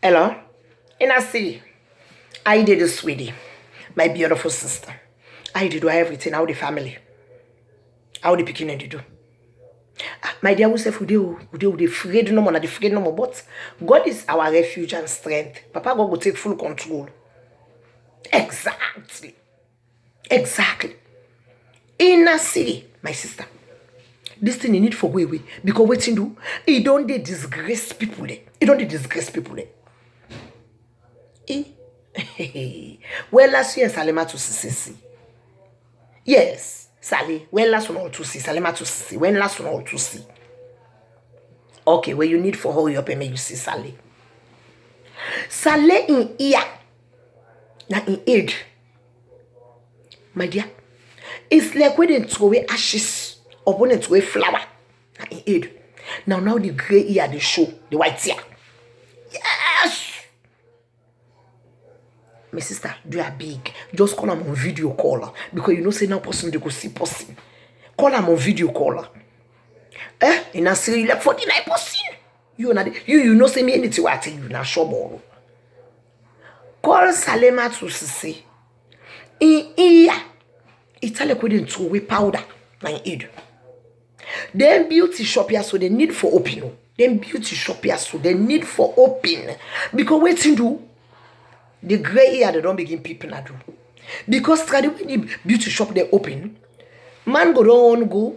Hello? In a city. I did it, sweetie. My beautiful sister. I did everything. How the family. How the picking did do. My dear, we say for the afraid no more, not afraid no more. But God is our refuge and strength. Papa God will take full control. Exactly. Exactly. In a city, my sister. This thing you need for way. Because what you do, it don't they disgrace people there. It don't they disgrace people there. Well, last year, Salema to Sisi. Yes, Sally. When last one or to see, Salema to see. When last one or to see. Okay, where you need for hurry up and make you see Sally. Sally in ear. Now in aid. My dear. It's like when they throw away ashes or when they throw away flour. Now in aid. Now the grey ear they show. The white ear. Yes. My sister, do are big. Just call them on video caller. Because you know say now person they go see person. Call them on video caller. In a city like 49%. You know say me anything what you na shop. Call Salema to see. In ear. It's like we didn't throw away powder. My aid. Then beauty shop here so they need for open. Then beauty shop here so they need for open. Because waiting do the gray hair they don't begin people na do. Because traditionally beauty shop they open. Man go down go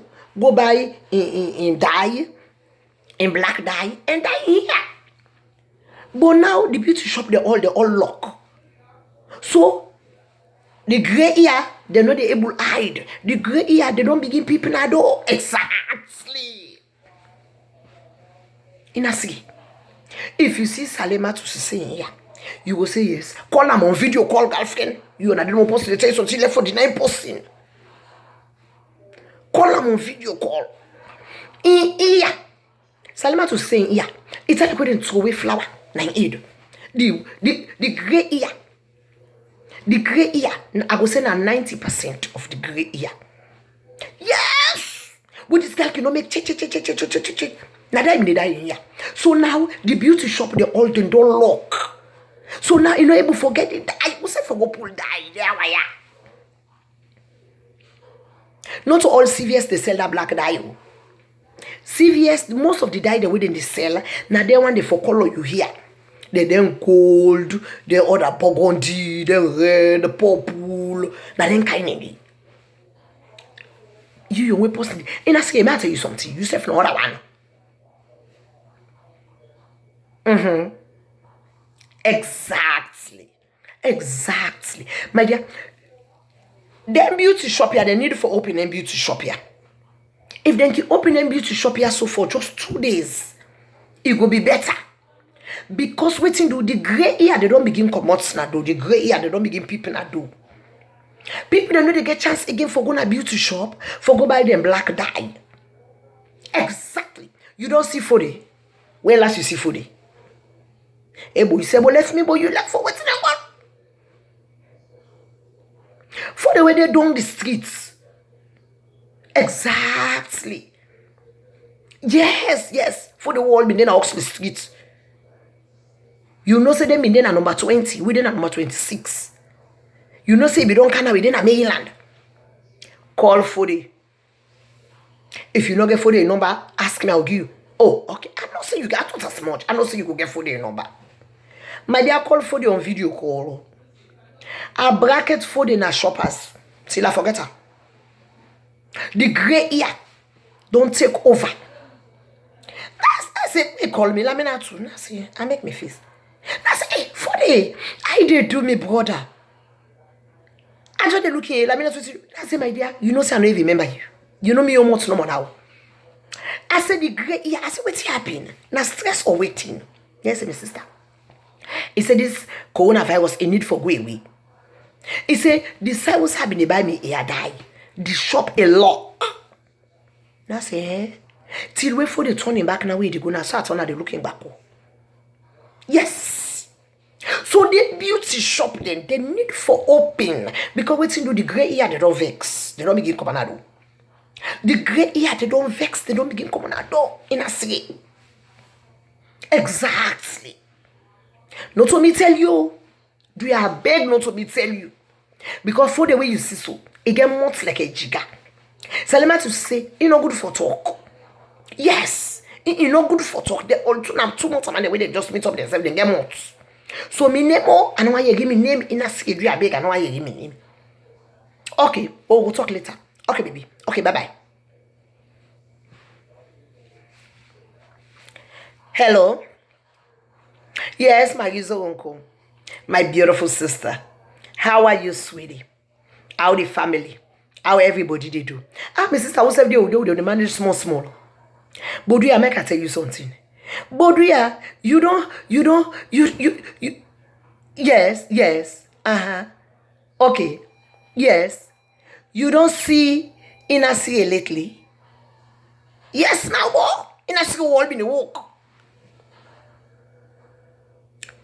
buy in dye, in black dye, and dye here. But now the beauty shop they all lock. So the gray hair they're not able to hide. The gray hair they don't begin people na do. Exactly. In a city. If you see Salema to say here, you will say yes. Call them on video call girlfriend. You and I don't post the text until 49%. Call them on video call. In here. Salema to say here. It's like we didn't throw away flour. Nine aid. The grey ear. The grey ear. I go say now 90% of the grey ear. Yes. With this girl cannot make check. Now that they die in here. So now the beauty shop they all don't lock. So now you know able to forget it. I will say for go pull die. There why. Not all CVS they sell that black dye. CVS most of the dye they within they sell. Now they want they for color you here. They then gold, they other burgundy, then red, purple. Now then kind of you way person. In a scheme, I tell you something. You say no other one. Exactly. My dear, them beauty shop here, they need for opening beauty shop here. If they can open a beauty shop here so for just 2 days, it will be better. Because waiting do the gray hair, they don't begin come out now do. The gray hair, they don't begin people now do. People don't know they get chance again for going to beauty shop, for go buy them black dye. Exactly. You don't see Fode. Where last you see Fode? Hey boy, you say, but left me, but you left for waiting and one. For the way they down the streets. Exactly. Yes. For the world, then Oxford streets. You know, say them in then number 20, within number 26. You know, say we don't kind of within a mainland. Call Fode. If you don't get Fode number, ask me, I'll give you. Oh, okay. I'm not saying you get not as much. I'm not saying you could get Fode number. My dear, call Fode on video call. I bracket Fode in our shoppers. Till I forget her. The gray ear don't take over. That's it. They call me. Let me not too. I make me face. That's it. Fode. I did do me, brother. I just looking. Let me not too. That's it, my dear. You know, say I don't even remember you. You know me almost no more now. I said the gray ear. I said what's happening? Now stress or waiting? Yes, my sister. He said this coronavirus in need for go away. He said the side was happening by me here die. The shop a lock. Now say, till wait for the turning back now, they go now start on the looking back. Yes. So the beauty shop then they need for open because waiting do the gray hair they don't vex. They don't begin come on. The gray hair they don't vex. They don't begin come on in a city. Exactly. Not to me tell you. Do you have beg not to me tell you? Because for the way you see so, it get months like a jigger. So let me to say, it's not good for talk. Yes, it's not good for talk. They all too much and the way they just meet up themselves, they get months. So me name, I know why you give me name in a schedule. I beg, I know why you give me name. Okay, we'll talk later. Okay, baby. Okay, bye-bye. Hello? Yes, my usual uncle. My beautiful sister. How are you, sweetie? How the family? How everybody they do? My sister was every day they manage small. Boduya, make I tell you something. Boduya, you yes. Okay. Yes. You don't see Inasie lately? Yes, now what? Inasie will be in the walk.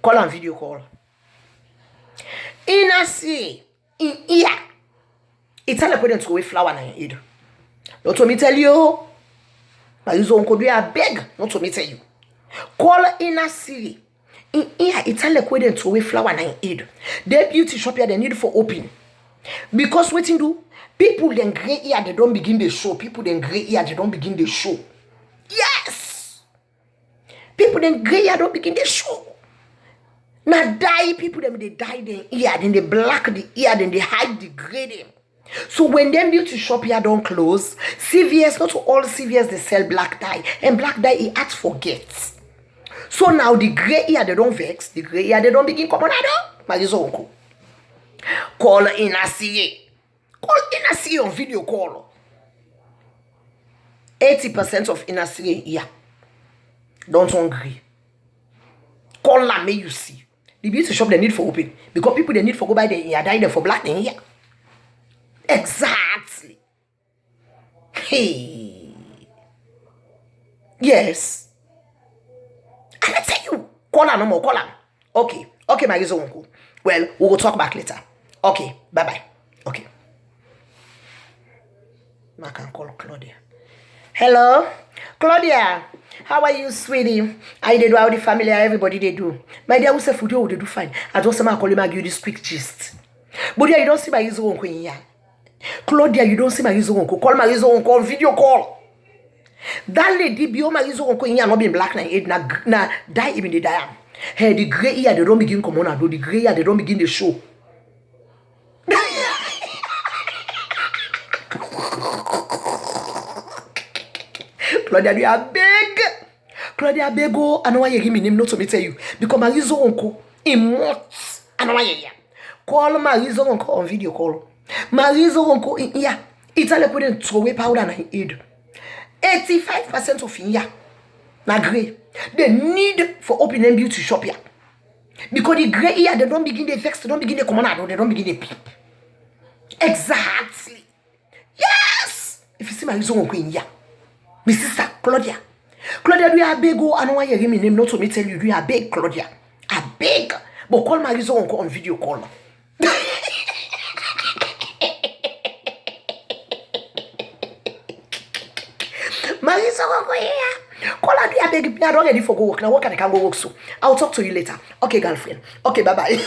Call on video call. Inasie in ear. It's all according to a flower and eat. Not to me tell you. My usual uncle, I beg not to me tell you. Call Inasie. In ear, it's all according to a flower and eat. Their beauty shop here they need for open. Because what you do? People then gray ear, they don't begin the show. People then gray ear, they don't begin the show. Yes! People then gray ear don't begin the show. Now die, people them they dye the ear, then they black the ear, then they hide the gray them. So when them beauty shop here don't close, CVS, not all CVS they sell black dye. And black dye it at forgets. So now the gray ear they don't vex, the gray ear they don't begin come on. My uncle. Call Inasie. Call Inasie on video call. 80% of Inasie here. Don't hungry. Call la may you see. The beauty shop they need for open. Because people they need for go buy the ear dye there for black in here. Exactly. Hey. Yes. And I tell you. Call her no more. Call her. Okay. Okay, my uncle. Well, we will talk back later. Okay. Bye-bye. Okay. I can call Claudia. Hello? Claudia. How are you, sweetie? I did how the family, everybody they do. My dear, who say food, they do fine. I just say I call him, I give you this quick gist. But yeah, you don't see my usual uncle in here. Claudia, you don't see my usual uncle. Call my usual uncle on video call. That lady, be my usual uncle in here, not being black, na die even the die. Hey, the gray ear, they don't begin come on, the gray ear, they don't begin the show. Claudia, you are big. Claudia, beg, oh, I know why you give me name, not to me tell you. Because my usual uncle, in months, I know why you call my usual uncle on video call. My usual uncle in here, it's all putting throw away powder and aid. 85% of in here, na gray. They need for opening beauty shop here. Because the gray here, they don't begin the vex, they don't begin the common, they don't begin the peep. Exactly. Yes! If you see my usual uncle in here, my sister, Claudia. Claudia, do you have big? I know why you give me name, not to me tell you, do you have big, Claudia? I beg. But call my usual uncle on video call. My usual uncle here. Call her, do you have big? I don't ready for go work. Now, what can I go work so? I'll talk to you later. Okay, girlfriend. Okay, bye-bye.